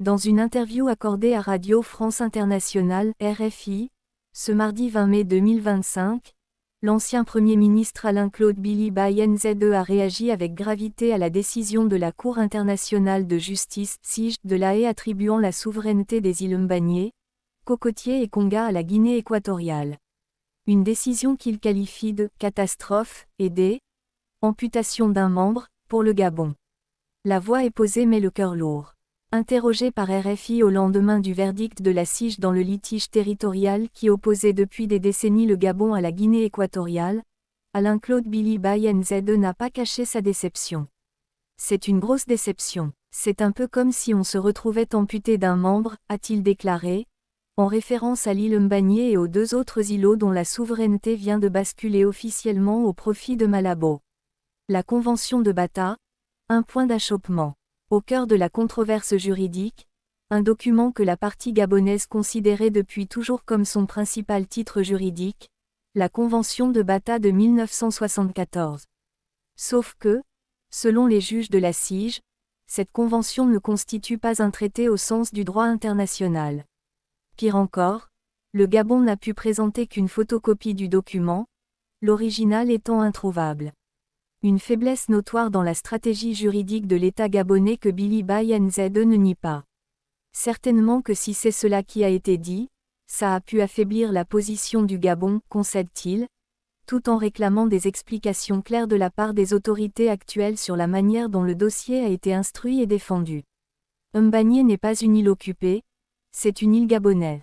Dans une interview accordée à Radio France Internationale (RFI), ce mardi 20 mai 2025, l'ancien Premier ministre Alain-Claude Bilibayenze a réagi avec gravité à la décision de la Cour internationale de justice (CIJ) de La Haye attribuant la souveraineté des îles Mbagné, Cocotier et Conga à la Guinée équatoriale. Une décision qu'il qualifie de « catastrophe » et d'« amputation d'un membre » pour le Gabon. La voix est posée mais le cœur lourd. Interrogé par RFI au lendemain du verdict de la CIJ dans le litige territorial qui opposait depuis des décennies le Gabon à la Guinée équatoriale, Alain-Claude Bilibayenze n'a pas caché sa déception. C'est une grosse déception. C'est un peu comme si on se retrouvait amputé d'un membre, a-t-il déclaré, en référence à l'île Mbagné et aux deux autres îlots dont la souveraineté vient de basculer officiellement au profit de Malabo. La Convention de Bata, un point d'achoppement. Au cœur de la controverse juridique, un document que la partie gabonaise considérait depuis toujours comme son principal titre juridique, la Convention de Bata de 1974. Sauf que, selon les juges de la CIJ, cette convention ne constitue pas un traité au sens du droit international. Pire encore, le Gabon n'a pu présenter qu'une photocopie du document, l'original étant introuvable. Une faiblesse notoire dans la stratégie juridique de l'État gabonais que Bilibayenze ne nie pas. Certainement que si c'est cela qui a été dit, ça a pu affaiblir la position du Gabon, concède-t-il, tout en réclamant des explications claires de la part des autorités actuelles sur la manière dont le dossier a été instruit et défendu. Mbagné n'est pas une île occupée, c'est une île gabonaise.